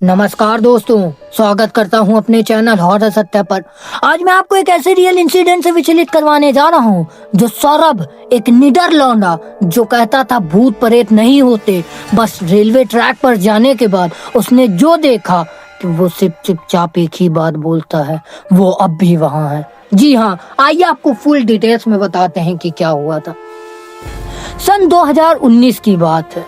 नमस्कार दोस्तों, स्वागत करता हूं अपने चैनल हॉरर सत्य पर। आज मैं आपको एक ऐसे रियल इंसिडेंट से विचलित करवाने जा रहा हूं जो सौरभ, एक निडर लौंडा जो कहता था भूत प्रेत नहीं होते, बस रेलवे ट्रैक पर जाने के बाद उसने जो देखा कि वो सिर्फ चुपचाप एक ही बात बोलता है, वो अब भी वहां है। जी हाँ, आइए आपको फुल डिटेल्स में बताते हैं कि क्या हुआ था। सन 2019 की बात है।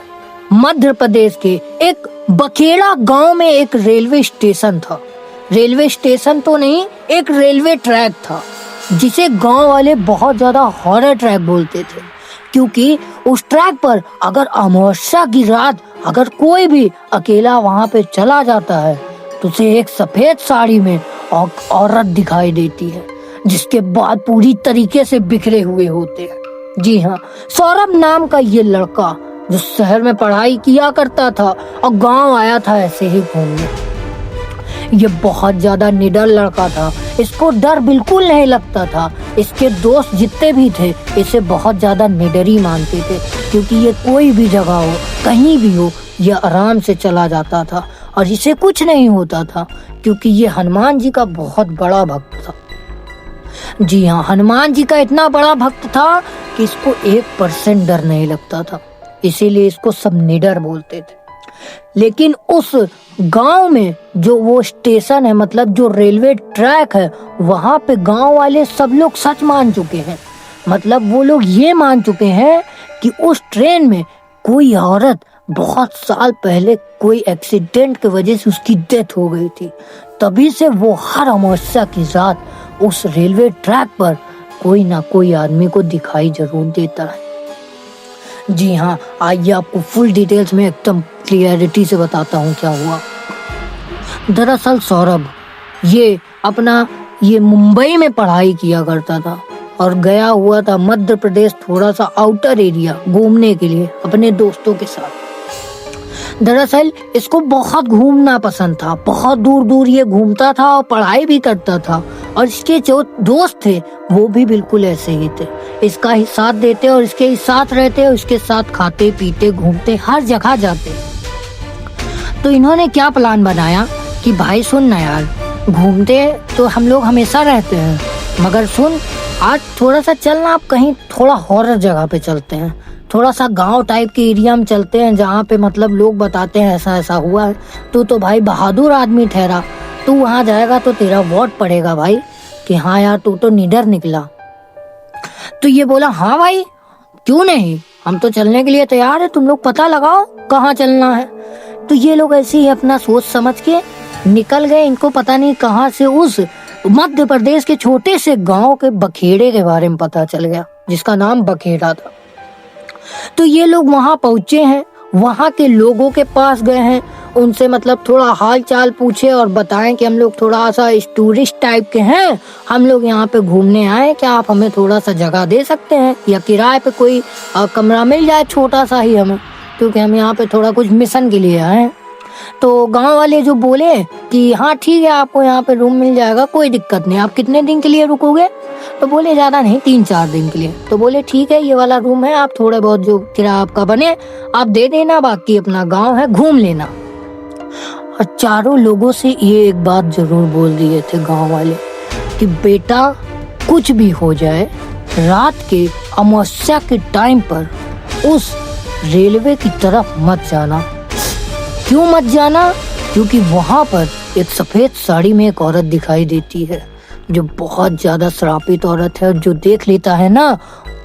मध्य प्रदेश के एक बखेड़ा गांव में एक रेलवे स्टेशन था। रेलवे स्टेशन तो नहीं, एक रेलवे ट्रैक था जिसे गांव वाले बहुत ज्यादा हॉरर ट्रैक बोलते थे, क्योंकि उस ट्रैक पर अगर अमावस्या की रात अगर कोई भी अकेला वहां पे चला जाता है तो उसे एक सफेद साड़ी में औरत दिखाई देती है, जिसके बाल पूरी तरीके से बिखरे हुए होते हैं। जी हाँ, सौरभ नाम का ये लड़का जो शहर में पढ़ाई किया करता था और गांव आया था ऐसे ही घूमने। ये बहुत ज्यादा निडर लड़का था, इसको डर बिल्कुल नहीं लगता था। इसके दोस्त जितने भी थे इसे बहुत ज्यादा निडरी मानते थे, क्योंकि ये कोई भी जगह हो, कहीं भी हो, ये आराम से चला जाता था और इसे कुछ नहीं होता था, क्योंकि ये हनुमान जी का बहुत बड़ा भक्त था। जी हाँ, हनुमान जी का इतना बड़ा भक्त था कि इसको 1% डर नहीं लगता था, इसीलिए इसको सब निडर बोलते थे। लेकिन उस गांव में जो वो स्टेशन है, मतलब जो रेलवे ट्रैक है, वहां पे गांव वाले सब लोग सच मान चुके हैं। मतलब वो लोग ये मान चुके हैं कि उस ट्रेन में कोई औरत बहुत साल पहले कोई एक्सीडेंट की वजह से उसकी डेथ हो गई थी। तभी से वो हर अमावस्या की रात उस रेलवे ट्रैक पर कोई ना कोई आदमी को दिखाई जरूर देता है। जी हाँ, आइए आपको फुल डिटेल्स में एकदम क्लियरिटी से बताता हूँ क्या हुआ। दरअसल सौरभ ये मुंबई में पढ़ाई किया करता था और गया हुआ था मध्य प्रदेश, थोड़ा सा आउटर एरिया घूमने के लिए अपने दोस्तों के साथ। दरअसल इसको बहुत घूमना पसंद था, बहुत दूर दूर ये घूमता था और पढ़ाई भी करता था। और इसके जो दोस्त थे वो भी बिल्कुल ऐसे ही थे, इसका ही साथ देते और इसके ही साथ रहते और इसके साथ खाते पीते घूमते हर जगह जाते। तो इन्होंने क्या प्लान बनाया कि भाई सुन ना यार, घूमते तो हम लोग हमेशा रहते हैं, मगर सुन आज थोड़ा सा चलना, आप कहीं थोड़ा हॉरर जगह पे चलते हैं, थोड़ा सा गांव टाइप के एरिया में चलते हैं, जहाँ पे मतलब लोग बताते हैं ऐसा ऐसा हुआ है। तू तो भाई बहादुर आदमी ठहरा, तू वहां जाएगा तो तेरा वोट पड़ेगा भाई कि हाँ यार तू तो निडर निकला। तो ये बोला हाँ भाई क्यों नहीं, हम तो चलने के लिए तैयार है, तुम लोग पता लगाओ कहाँ चलना है। तो ये लोग ऐसे ही अपना सोच समझ के निकल गए। इनको पता नहीं कहाँ से उस मध्य प्रदेश के छोटे से गांव के बखेड़े के बारे में पता चल गया, जिसका नाम बखेड़ा था। तो ये लोग वहां पहुंचे हैं, वहां के लोगों के पास गए हैं, उनसे मतलब थोड़ा हाल चाल पूछे और बताएं कि हम लोग थोड़ा सा टूरिस्ट टाइप के हैं, हम लोग यहाँ पे घूमने आए, क्या आप हमें थोड़ा सा जगह दे सकते हैं या किराए पे कोई कमरा मिल जाए छोटा सा ही हमें, क्योंकि हम यहाँ पे थोड़ा कुछ मिशन के लिए आए हैं। तो गांव वाले जो बोले कि हाँ ठीक है, आपको यहाँ पे रूम मिल जाएगा, कोई दिक्कत नहीं, आप कितने दिन के लिए रुकोगे? तो बोले ज्यादा नहीं, 3-4 दिन के लिए। तो बोले ठीक है, ये वाला रूम है, आप थोड़े बहुत जो किराया आपका बने आप दे देना, बाकी अपना गांव है घूम लेना। और चारों लोगों से ये एक बात जरूर बोल दिए थे गांव वाले कि बेटा कुछ भी हो जाए, रात के अमावस्या के टाइम पर उस रेलवे की तरफ मत जाना। क्यों मत जाना? क्योंकि वहां पर एक सफेद साड़ी में एक औरत दिखाई देती है, जो बहुत ज्यादा श्रापित औरत है, और जो देख लेता है ना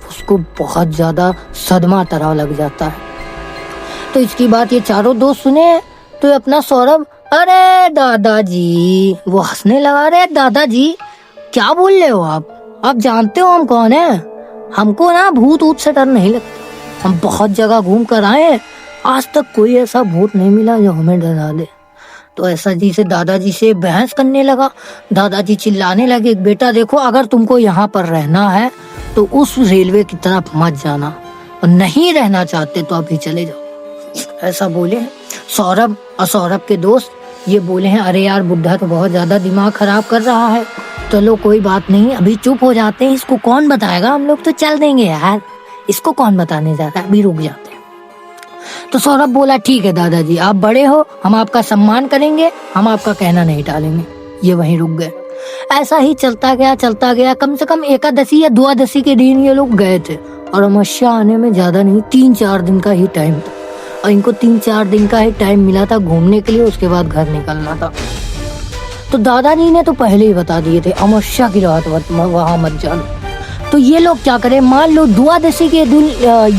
उसको बहुत ज्यादा सदमा तरह लग जाता है। तो इसकी बात ये चारों दोस्त सुने तो अपना सौरभ, अरे दादाजी, वो हंसने लगा, अरे दादाजी क्या बोल रहे हो आप जानते हो हम कौन है? हमको ना भूत ऊत से डर नहीं लगता, हम बहुत जगह घूम कर आए हैं, आज तक कोई ऐसा भूत नहीं मिला जो हमें डरा दे। तो ऐसा जी से दादाजी से बहस करने लगा। दादाजी चिल्लाने लगे, बेटा देखो, अगर तुमको यहाँ पर रहना है तो उस रेलवे की तरफ मत जाना, और नहीं रहना चाहते तो अभी चले जाओ। ऐसा बोले सौरभ, और सौरभ के दोस्त ये बोले हैं, अरे यार बुढ़ा तो बहुत ज्यादा दिमाग खराब कर रहा है, चलो कोई बात नहीं, अभी चुप हो जाते हैं, इसको कौन बताएगा, हम लोग तो चल देंगे यार, इसको कौन बताने जा रहा है, अभी रुक जाते हैं। तो सौरभ बोला ठीक है दादाजी, आप बड़े हो, हम आपका सम्मान करेंगे, हम आपका कहना नहीं टालेंगे। ये वहीं रुक गए। ऐसा ही चलता गया। कम से कम एकादशी या द्वादशी के दिन ये लोग गए थे और अमावस्या आने में ज्यादा नहीं 3-4 दिन का ही टाइम था और इनको 3-4 दिन का ही टाइम मिला था घूमने के लिए, उसके बाद घर निकलना था। तो दादाजी ने तो पहले ही बता दिए थे अमावस्या की रात वहां मत जाना। तो ये लोग क्या करें, मान लो द्वादशी के दिन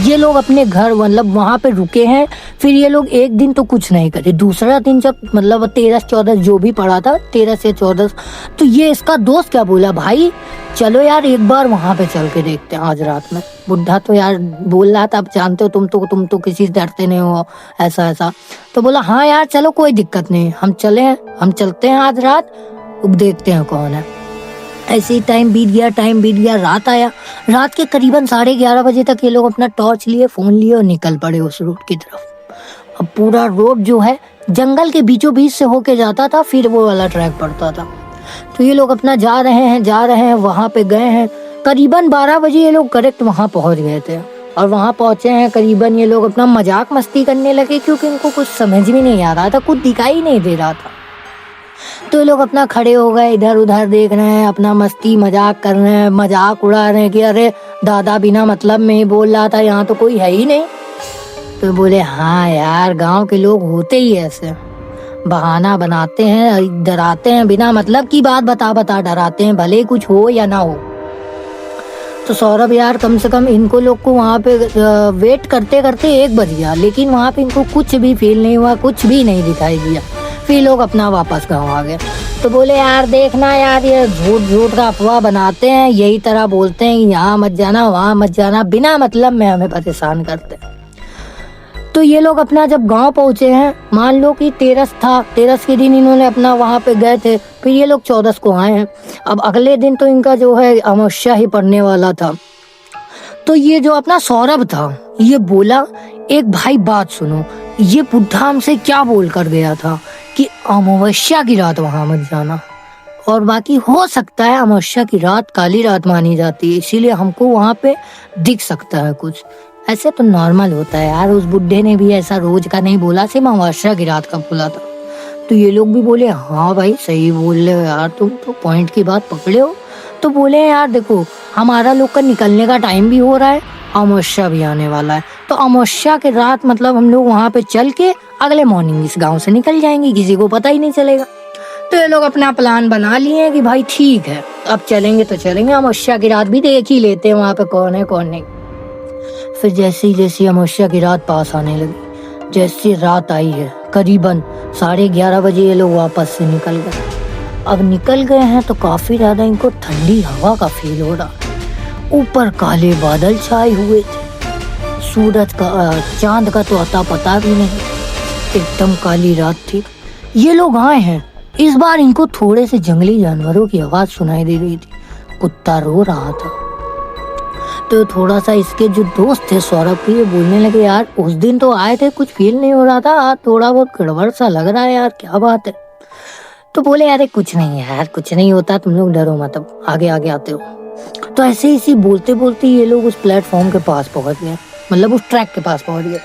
ये लोग अपने घर मतलब वहां पे रुके हैं, फिर ये लोग एक दिन तो कुछ नहीं करे, दूसरा दिन जब मतलब 13-14 जो भी पड़ा था 13 से 14, तो ये इसका दोस्त क्या बोला, भाई चलो यार एक बार वहां पे चल के देखते हैं आज रात में। बुढ़ा तो यार बोल रहा था, अब जानते हो तुम तो किसी से डरते नहीं हो ऐसा। तो बोला हाँ यार चलो कोई दिक्कत नहीं, हम चलते हैं आज रात, अब देखते हैं कौन है। ऐसे ही टाइम बीत गया, रात आया। रात के करीबन 11:30 बजे तक ये लोग अपना टॉर्च लिए, फोन लिए और निकल पड़े उस रूट की तरफ। अब पूरा रोड जो है जंगल के बीचों बीच से होके जाता था, फिर वो वाला ट्रैक पड़ता था। तो ये लोग अपना जा रहे हैं, वहां पे गए हैं। करीबन 12 बजे ये लोग करेक्ट वहां पहुंच गए थे और वहां पहुंचे हैं करीबन ये लोग अपना मजाक मस्ती करने लगे, क्योंकि इनको कुछ समझ में नहीं आ रहा था, कुछ दिखाई नहीं दे रहा था। तो ये लोग अपना खड़े हो गए, इधर उधर देख रहे हैं, अपना मस्ती मजाक कर रहे हैं, मजाक उड़ा रहे हैं कि अरे दादा बिना मतलब में ही बोल रहा था, यहाँ तो कोई है ही नहीं। तो बोले हाँ यार गांव के लोग होते ही ऐसे, बहाना बनाते हैं, डराते हैं, बिना मतलब की बात बता डराते हैं, भले कुछ हो या ना हो। तो सौरभ यार कम से कम इनको लोग को वहाँ पे वेट करते 1 बज गया, लेकिन वहाँ पे इनको कुछ भी फील नहीं हुआ, कुछ भी नहीं दिखाई दिया। फिर लोग अपना वापस गाँव आ गए। तो बोले यार देखना यार, ये झूठ का अफवाह बनाते हैं, यही तरह बोलते हैं यहाँ मत जाना वहाँ मत जाना, बिना मतलब में हमें परेशान करते हैं। तो ये लोग अपना जब गांव पहुंचे हैं, मान लो कि 13 था, 13 के दिन इन्होंने अपना वहां पे गए थे, फिर ये लोग 14 को आए हैं। अब अगले दिन तो इनका जो है अमावस्या ही पड़ने वाला था। तो ये जो अपना सौरभ था ये बोला एक भाई बात सुनो, ये बुढ़ा हमसे क्या बोल कर गया था कि अमावस्या की रात वहां मत जाना, और बाकी हो सकता है अमावस्या की रात काली रात मानी जाती है, इसीलिए हमको वहां पे दिख सकता है कुछ। ऐसे तो नॉर्मल होता है यार, उस बुड्ढे ने भी ऐसा रोज का नहीं बोला, सिर्फ अमावस्या की रात का बोला था। तो ये लोग भी बोले हाँ भाई सही बोल रहे हो यार, तुम तो पॉइंट की बात पकड़े हो। तो बोले यार देखो हमारा लोग का निकलने का टाइम भी हो रहा है, अमावस्या भी आने वाला है, तो अमावस्या के रात मतलब हम लोग वहां पे चल के अगले मॉर्निंग इस गाँव से निकल जाएंगे, किसी को पता ही नहीं चलेगा। तो ये लोग अपना प्लान बना लिए कि भाई ठीक है अब चलेंगे तो चलेंगे, अमावस्या की रात भी देख ही लेते हैं वहां पे कौन है कौन नहीं। फिर जैसी अमावस्या की रात पास आने लगी, जैसी रात आई है करीबन 11:30 बजे ये लोग वापस से निकल गए। अब निकल गए हैं तो काफी ज्यादा इनको ठंडी हवा का फील हो रहा, ऊपर काले बादल छाए हुए थे, सूरज का चांद का तो अता पता भी नहीं, एकदम काली रात थी। ये लोग आए हैं, इस बार इनको थोड़े से जंगली जानवरों की आवाज सुनाई दे रही थी, कुत्ता रो रहा था। तो थोड़ा सा इसके जो दोस्त थे सौरभ के, ये बोलने लगे यार उस दिन तो आए थे कुछ फील नहीं हो रहा था, आज थोड़ा बहुत गड़बड़ सा लग रहा है यार, क्या बात है। तो बोले यार कुछ नहीं यार, कुछ नहीं होता, तुम लोग डरो मत, अब आगे आगे आते हो। तो ऐसे इसी बोलते बोलते ये लोग उस प्लेटफॉर्म के पास पहुंच गए, मतलब उस ट्रैक के पास पहुंच गए।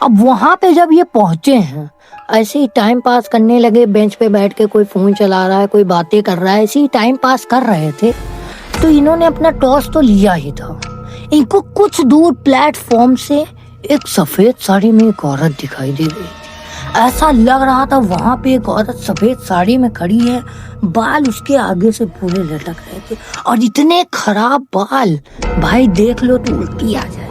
अब वहां पे जब ये पहुंचे हैं, ऐसे ही टाइम पास करने लगे, बेंच पे बैठ के कोई फोन चला रहा है, कोई बातें कर रहा है, ऐसे ही टाइम पास कर रहे थे। तो इन्होंने अपना टॉर्च तो लिया ही था, इनको कुछ दूर प्लेटफॉर्म से एक सफेद साड़ी में एक औरत दिखाई दे गई। ऐसा लग रहा था वहां पे एक औरत सफेद साड़ी में खड़ी है, बाल उसके आगे से पूरे लटक रहे थे, और इतने खराब बाल भाई देख लो तो उल्टी आ जाए,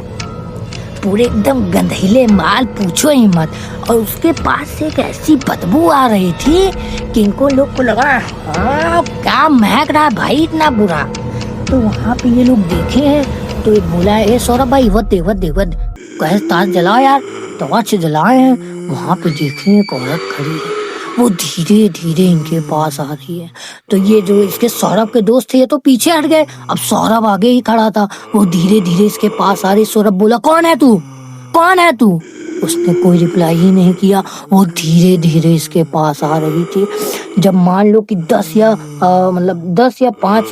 पूरे एकदम गंधीले बाल पूछो ही मत। और उसके पास से एक ऐसी बदबू आ रही थी कि इनको लोग को लगा हाँ क्या महक रहा है भाई इतना बुरा। तो वहाँ पे ये लोग देखे हैं तो एक बोला है सौरभ भाई वद कहे तार जलाओ यार, टॉर्च जलाए हैं। वहाँ पे देखे एक औरत खड़ी है, वो धीरे धीरे इनके पास आ रही है। तो ये जो इसके सौरभ के दोस्त थे ये तो पीछे हट गए, अब सौरभ आगे ही खड़ा था, वो धीरे धीरे इसके पास आ रही। सौरभ बोला कौन है तू? उसने कोई रिप्लाई ही नहीं किया, वो धीरे धीरे इसके पास आ रही थी। जब मान लो कि 10 या 5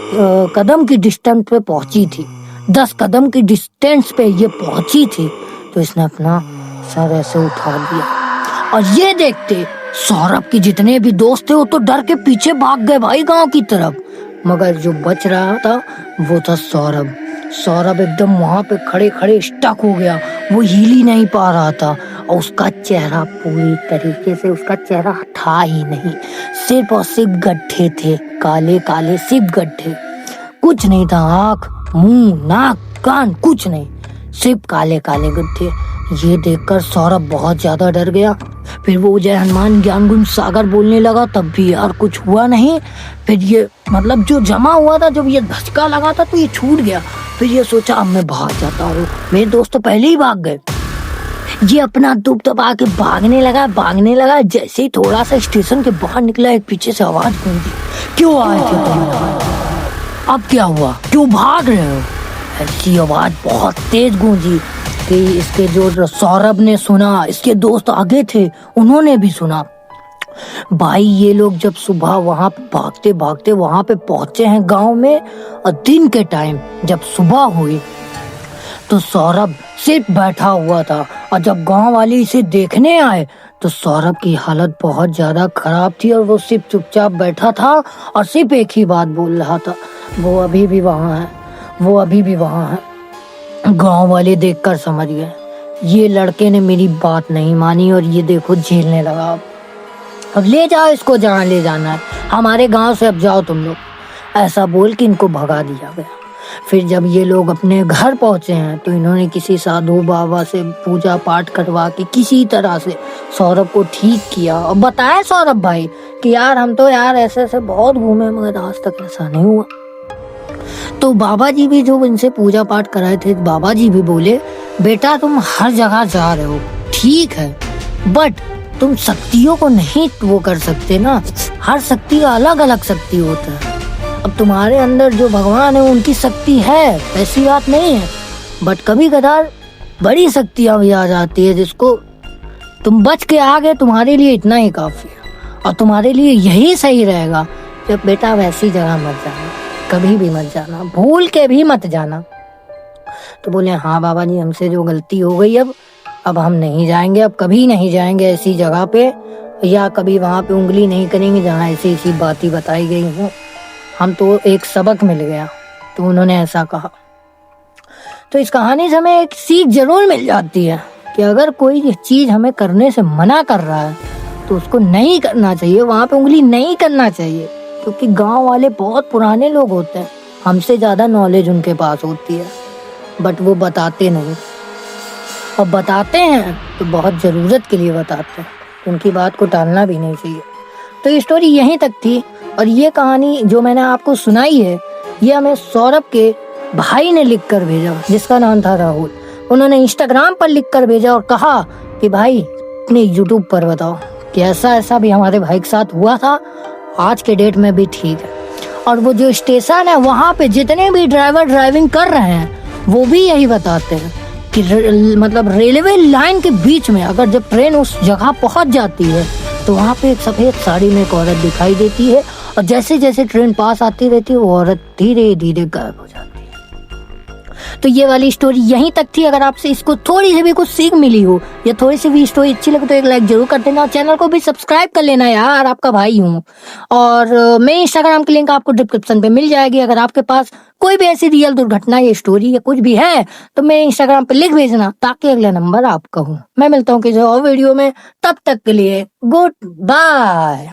कदम की डिस्टेंस पे पहुंची थी, 10 कदम की डिस्टेंस पे ये पहुंची थी, तो इसने अपना सर ऐसे उठा दिया और ये देखते सौरभ के जितने भी दोस्त थे वो तो डर के पीछे भाग गए भाई गांव की तरफ। मगर जो बच रहा था वो था सौरभ। सौरभ एकदम वहां पे खड़े खड़े स्टक हो गया, वो हिल ही नहीं पा रहा था और उसका चेहरा पूरी तरीके से उसका चेहरा था ही नहीं, सिर्फ और सिर्फ गड्ढे थे, काले काले सिर्फ गड्ढे, कुछ नहीं था, आँख मुंह नाक कान कुछ नहीं, सिर्फ काले काले गड्ढे। ये देखकर सौरभ बहुत ज्यादा डर गया। फिर वो जय हनुमान ज्ञान गुण सागर बोलने लगा, तब भी यार कुछ हुआ नहीं। फिर ये मतलब जो जमा हुआ था, जब ये धचका लगा था तो ये छूट गया। फिर ये सोचा अब मैं भाग जाता हूँ, मेरे दोस्त तो पहले ही भाग गए। ये अपना दुख दबा के भागने लगा। जैसे ही थोड़ा सा स्टेशन के बाहर निकला, एक पीछे से आवाज गूंजी, क्यों आए थे तुम? अब क्या हुआ, क्यों भाग रहे हो? ऐसी आवाज बहुत तेज गूंजी कि इसके जो सौरभ ने सुना, इसके दोस्त आगे थे उन्होंने भी सुना। भाई ये लोग जब सुबह वहां भागते भागते वहां पे पहुंचे हैं गांव में, और दिन के टाइम जब सुबह हुई तो सौरभ सिर्फ बैठा हुआ था। और जब गांव वाले इसे देखने आए तो सौरभ की हालत बहुत ज्यादा खराब थी और वो सिर्फ चुपचाप बैठा था और सिर्फ एक ही बात बोल रहा था, वो अभी भी वहां है, वो अभी भी वहां है। गांव वाले देखकर समझ गए ये लड़के ने मेरी बात नहीं मानी और ये देखो झेलने लगा। अब ले जाओ इसको जहाँ ले जाना है, हमारे गांव से अब जाओ तुम लोग, ऐसा बोल के इनको भगा दिया गया। फिर जब ये लोग अपने घर पहुंचे हैं तो इन्होंने किसी साधु बाबा से पूजा पाठ करवा के किसी तरह से सौरभ को ठीक किया और बताया सौरभ भाई कि यार हम तो यार ऐसे ऐसे बहुत घूमे मगर आज तक ऐसा नहीं हुआ। तो बाबा जी भी जो इनसे पूजा पाठ कराए थे, बाबा जी भी बोले बेटा तुम हर जगह जा रहे हो ठीक है, बट तुम शक्तियों को नहीं वो कर सकते ना, हर शक्ति का अलग अलग शक्ति होता है। अब तुम्हारे अंदर जो भगवान है उनकी शक्ति है, ऐसी बात नहीं है, बट कभी कदार बड़ी शक्तियां भी आ जाती है जिसको तुम बच के आ गए, तुम्हारे लिए इतना ही काफी है और तुम्हारे लिए यही सही रहेगा। जब बेटा वैसी जगह मत जाना, कभी भी मत जाना, भूल के भी मत जाना। तो बोले हाँ बाबा जी हमसे जो गलती हो गई अब हम नहीं जाएंगे, अब कभी नहीं जाएंगे ऐसी जगह पे, या कभी वहाँ पे उंगली नहीं करेंगे जहाँ ऐसी बातें बताई गई हों, हम तो एक सबक मिल गया। तो उन्होंने ऐसा कहा। तो इस कहानी से हमें एक सीख जरूर मिल जाती है कि अगर कोई चीज हमें करने से मना कर रहा है तो उसको नहीं करना चाहिए, वहाँ पे उंगली नहीं करना चाहिए, क्योंकि गांव वाले बहुत पुराने लोग होते हैं, हमसे ज्यादा नॉलेज उनके पास होती है, बट वो बताते नहीं, और बताते हैं तो बहुत ज़रूरत के लिए बताते हैं, उनकी बात को टालना भी नहीं चाहिए। तो ये स्टोरी यहीं तक थी और ये कहानी जो मैंने आपको सुनाई है ये हमें सौरभ के भाई ने लिख कर भेजा, जिसका नाम था राहुल। उन्होंने इंस्टाग्राम पर लिख कर भेजा और कहा कि भाई अपने यूट्यूब पर बताओ कि ऐसा भी हमारे भाई के साथ हुआ था, आज के डेट में भी ठीक है। और वो जो स्टेशन है वहाँ पे जितने भी ड्राइवर ड्राइविंग कर रहे हैं वो भी यही बताते हैं कि मतलब रेलवे लाइन के बीच में अगर जब ट्रेन उस जगह पहुंच जाती है तो वहाँ पे एक सफेद साड़ी में एक औरत दिखाई देती है और जैसे जैसे ट्रेन पास आती रहती है वो औरत धीरे धीरे गायब हो जाती है। तो ये वाली स्टोरी यहीं तक थी। अगर आपसे इसको थोड़ी सी भी कुछ सीख मिली हो या थोड़ी सी भी स्टोरी अच्छी लगे तो एक लाइक जरूर कर देना और चैनल को भी सब्सक्राइब कर लेना यार, आपका भाई हूँ। और मैं इंस्टाग्राम की लिंक आपको डिस्क्रिप्शन पे मिल जाएगी। अगर आपके पास कोई भी ऐसी रियल दुर्घटना या स्टोरी या कुछ भी है तो मैं इंस्टाग्राम पे लिख भेजना ताकि अगला नंबर आपका हो। मैं मिलता हूँ किसी और वीडियो में, तब तक के लिए गुड बाय।